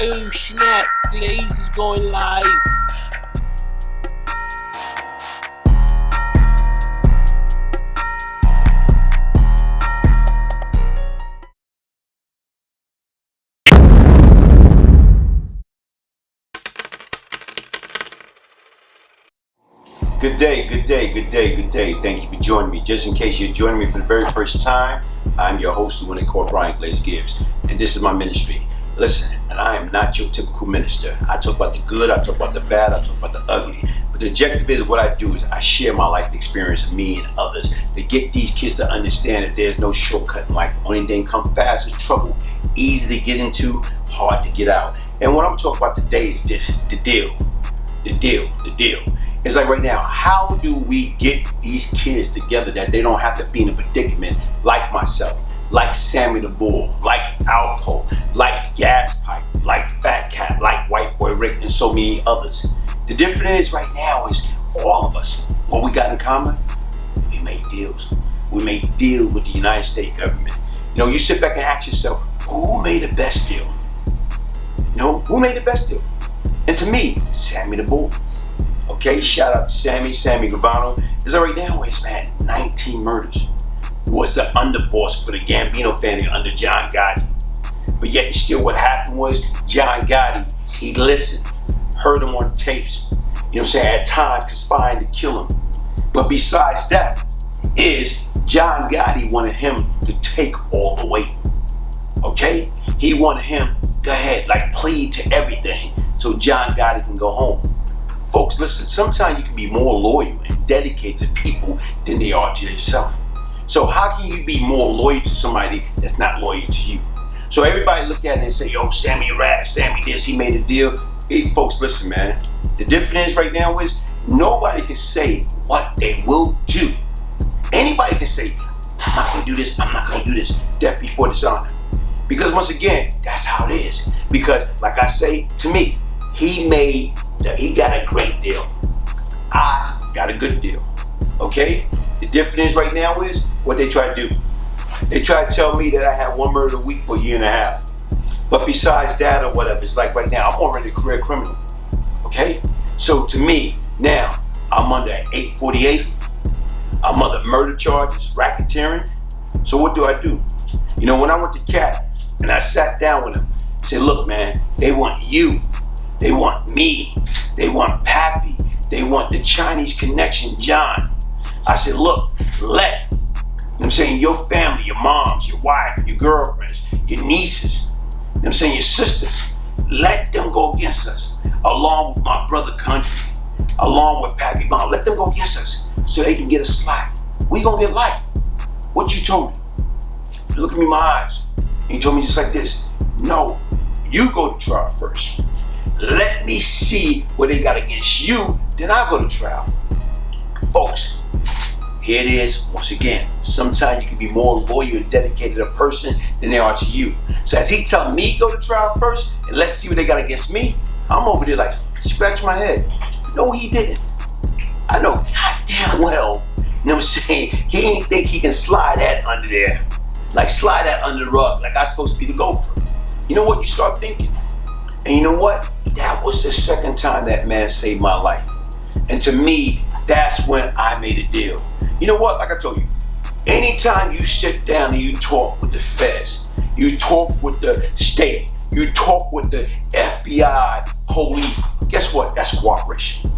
Oh snap, Glaze is going live. Good day, good day, good day, good day. Thank you for joining me. Just in case you're joining me for the very first time, I'm your host, the one they call Brian Glaze Gibbs, and this is my ministry. Listen, and I am not your typical minister. I talk about the good, I talk about the bad, I talk about the ugly. But the objective is what I do is I share my life experience of me and others to get these kids to understand that there's no shortcut in life. The only thing come fast is trouble. Easy to get into, hard to get out. And what I'm talking about today is this, the deal. It's like right now, how do we get these kids together that they don't have to be in a predicament like myself, like Sammy the Bull, like Alpo, like Gaspipe, like Fat Cat, like White Boy Rick, and so many others. The difference is right now is all of us, what we got in common, we made deals. We made deals with the United States government. You know, you sit back and ask yourself, who made the best deal? You know, who made the best deal? And to me, Sammy the Bull. Okay, shout out to Sammy Gravano. Is right now he's had 19 murders. Was the underboss for the Gambino family under John Gotti. But yet still what happened was John Gotti, he listened, heard him on tapes, you know what I'm saying, at times conspiring to kill him. But besides that, is John Gotti wanted him to take all the weight. Okay? He wanted him, go ahead, like plead to everything so John Gotti can go home. Folks, listen, sometimes you can be more loyal and dedicated to people than they are to yourself. So how can you be more loyal to somebody that's not loyal to you? So everybody look at it and say, yo, Sammy a rat, Sammy this, he made a deal. Hey, folks, listen, man. The difference right now is nobody can say what they will do. Anybody can say, I'm not going to do this, I'm not going to do this. Death before dishonor. Because once again, that's how it is. Because like I say, to me, he got a great deal. I got a good deal. Okay? The difference right now is what they try to do. They try to tell me that I had one murder a week for a year and a half. But besides that or whatever, it's like right now, I'm already a career criminal. Okay? So to me, now, I'm under 848. I'm under murder charges, racketeering. So what do I do? You know, when I went to Cat and I sat down with him, I said, look, man, they want you. They want me. They want Pappy. They want the Chinese connection, John. I said, look, I'm saying your family, your moms, your wife, your girlfriends, your nieces, I'm saying your sisters, let them go against us, along with my brother country, along with Pappy Mom. Let them go against us so they can get a slack. We gonna get life. What you told me? Look at me in my eyes. He told me just like this. No, you go to trial first. Let me see what they got against you, then I'll go to trial. Folks, here it is, once again. Sometimes you can be more loyal and dedicated a person than they are to you. So as he telling me go to trial first, and let's see what they got against me, I'm over there like, scratch my head. No, he didn't. I know goddamn well, you know what I'm saying? He ain't think he can slide that under there. Like slide that under the rug, like I'm supposed to be the gopher. You know what, you start thinking. And you know what? That was the second time that man saved my life. And to me, that's when I made a deal. You know what? Like I told you, anytime you sit down and you talk with the feds, you talk with the state, you talk with the FBI, police, guess what? That's cooperation.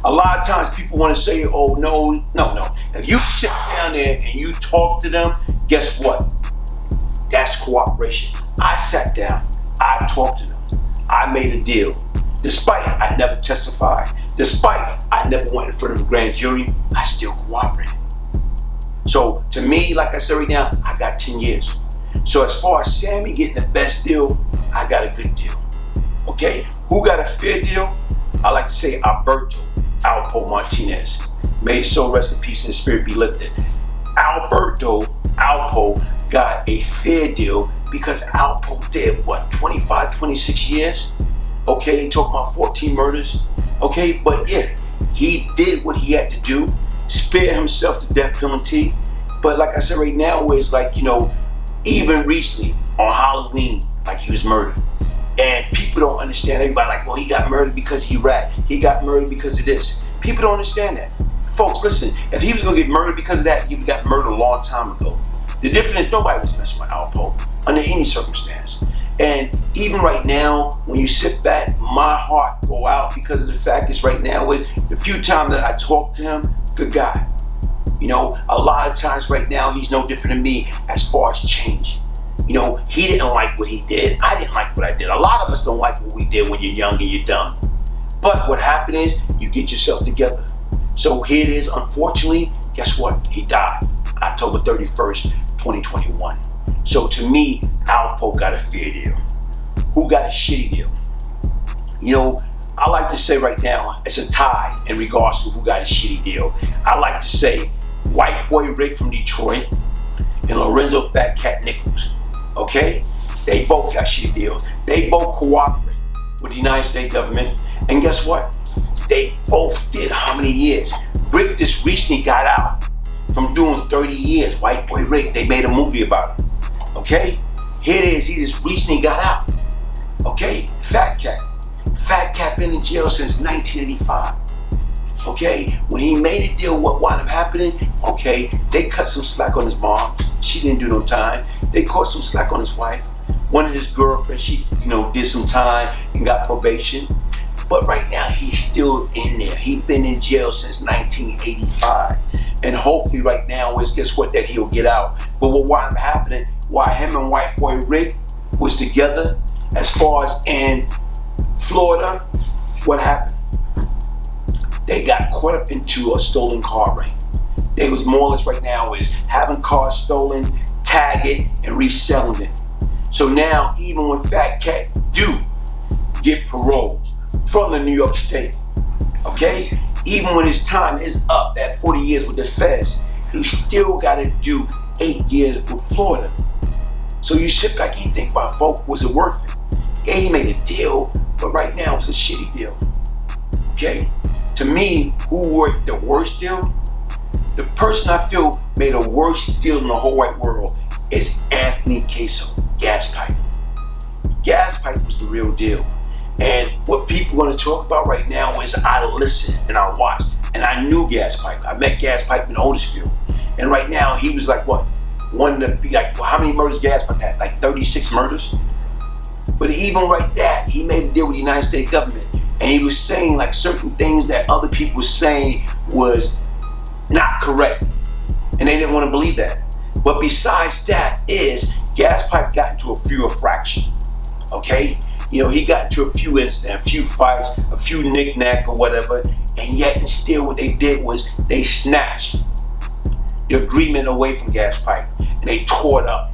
A lot of times people want to say, oh, no. If you sit down there and you talk to them, guess what? That's cooperation. I sat down, I talked to them. I made a deal. Despite I never testified, despite I never went in front of a grand jury, I still cooperated. So to me, like I said right now, I got 10 years. So as far as Sammy getting the best deal, I got a good deal. Okay, who got a fair deal? I like to say Alpo Martinez. May his soul rest in peace and his spirit be lifted. Alpo got a fair deal because Alpo did what, 25, 26 years? Okay, he talked about 14 murders. Okay, but yeah, he did what he had to do, spare himself the death penalty. But like I said right now, where it's like, you know, even recently on Halloween, like he was murdered. And people don't understand. Everybody like, well, he got murdered because he rat. He got murdered because of this. People don't understand that. Folks, listen, if he was gonna get murdered because of that, he got murdered a long time ago. The difference is nobody was messing with Alpo under any circumstance. And even right now, when you sit back, my heart go out because of the fact is right now is the few times that I talk to him, good guy. You know, a lot of times right now, he's no different than me as far as change. You know, he didn't like what he did. I didn't like what I did. A lot of us don't like what we did when you're young and you're dumb. But what happened is you get yourself together. So here it is, unfortunately, guess what? He died October 31st, 2021. So to me, Alpo got a fair deal. Who got a shitty deal? You know, I like to say right now, it's a tie in regards to who got a shitty deal. I like to say White Boy Rick from Detroit and Lorenzo Fat Cat Nichols. Okay? They both got shitty deals. They both cooperate with the United States government. And guess what? They both did how many years? Rick just recently got out from doing 30 years. White Boy Rick, they made a movie about him. Okay? Here it is, he just recently got out. Okay? Fat Cat. Fat Cat been in jail since 1985. Okay? When he made a deal, what wound up happening? Okay, they cut some slack on his mom. She didn't do no time. They caught some slack on his wife. One of his girlfriends, she, did some time and got probation. But right now, he's still in there. He's been in jail since 1985. And hopefully right now is, guess what, that he'll get out. But what wound up happening, while him and White Boy Rick was together, as far as in Florida, what happened? They got caught up into a stolen car ring. They was more or less right now is having cars stolen, tag it, and reselling it. So now, even when Fat Cat do get parole from the New York State, okay? Even when his time is up at 40 years with the feds, he still gotta do 8 years with Florida. So you sit back and you think about, folks, was it worth it? Yeah, he made a deal, but right now it's a shitty deal, okay? To me, who worked the worst deal? The person I feel made a worse deal in the whole wide world is Anthony Queso, Gaspipe. Gaspipe was the real deal. And what people want to talk about right now is I listen and I watch. And I knew Gaspipe. I met Gaspipe in Otisville. And right now he was like what? One to be like, well, how many murders Gaspipe had? Like 36 murders? But even right that, he made a deal with the United States government. And he was saying like certain things that other people were saying was not correct. And they didn't want to believe that. But besides that is, Gaspipe got into a few infractions. Okay? He got into a few incidents, a few fights, a few knick-knack or whatever, and yet and still what they did was they snatched the agreement away from Gaspipe and they tore it up.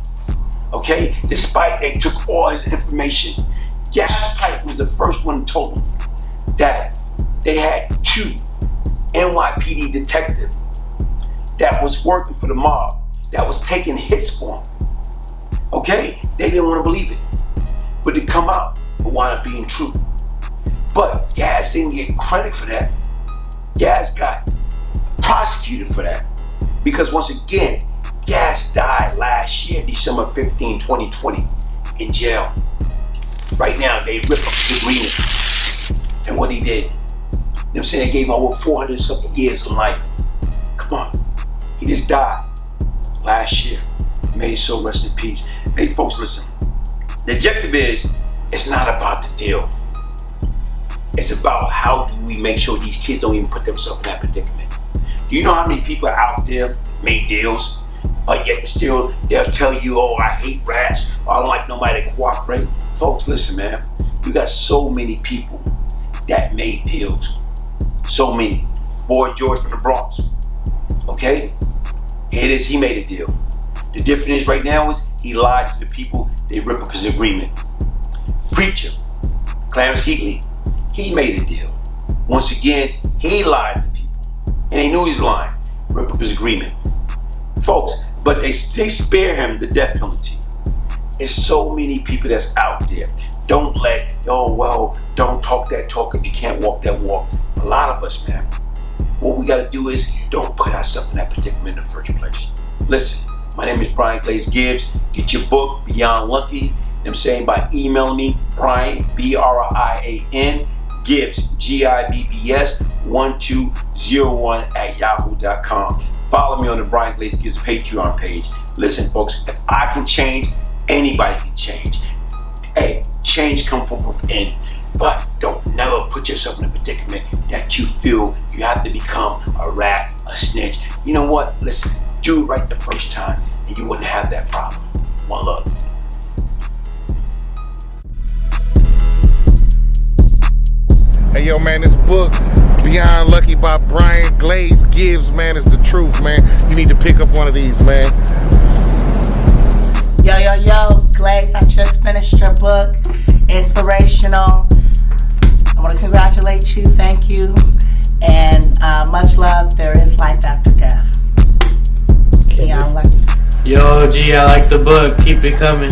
Okay? Despite they took all his information. Gaspipe was the first one to tell him that they had 2 NYPD detectives that was working for the mob, that was taking hits for him. Okay? They didn't want to believe it. But it come out and wound up being true. But Gas didn't get credit for that. Gas got prosecuted for that. Because once again, Gas died last year, December 15, 2020, in jail. Right now, they ripped up his agreement and what he did. You know what I'm saying? They gave him over 400 something years of life. Come on. He just died last year. May his soul rest in peace. Hey, folks, listen. The objective is, it's not about the deal. It's about how do we make sure these kids don't even put themselves in that predicament. Do you know how many people are out there made deals, but yet still they'll tell you, oh, I hate rats, or I don't like nobody to cooperate? Folks, listen, man. You got so many people that made deals. So many. Boy George from the Bronx. Okay? Here it is, he made a deal. The difference is right now is he lied to the people, they rip up his agreement. Preacher, Clarence Heatley, he made a deal. Once again, he lied to people. And they knew he was lying. Rip up his agreement. Folks, but they spare him the death penalty. There's so many people that's out there. Don't don't talk that talk if you can't walk that walk. A lot of us, man. What we gotta do is don't put ourselves in that predicament in the first place. Listen, My name is Brian Glaze Gibbs. Get your book, Beyond Lucky. You know what I'm saying, by emailing me, Brian, BRIAN, Gibbs, GIBBS, 1201 at yahoo.com. Follow me on the Brian Glaze Gibbs Patreon page. Listen, folks, if I can change, anybody can change. Hey, change comes from within, but don't never put yourself in a predicament that you feel you have to become a rat, a snitch. You know what? Listen, do it right the first time, and you wouldn't have that problem. One love. Hey yo, man, this book, Beyond Lucky by Brian Glaze Gibbs, man, is the truth, man. You need to pick up one of these, man. Yo, Glaze, I just finished your book. Inspirational. I want to congratulate you, thank you, and much love. There is life after death. Beyond Lucky. Yo, G, I like the book. Keep it coming.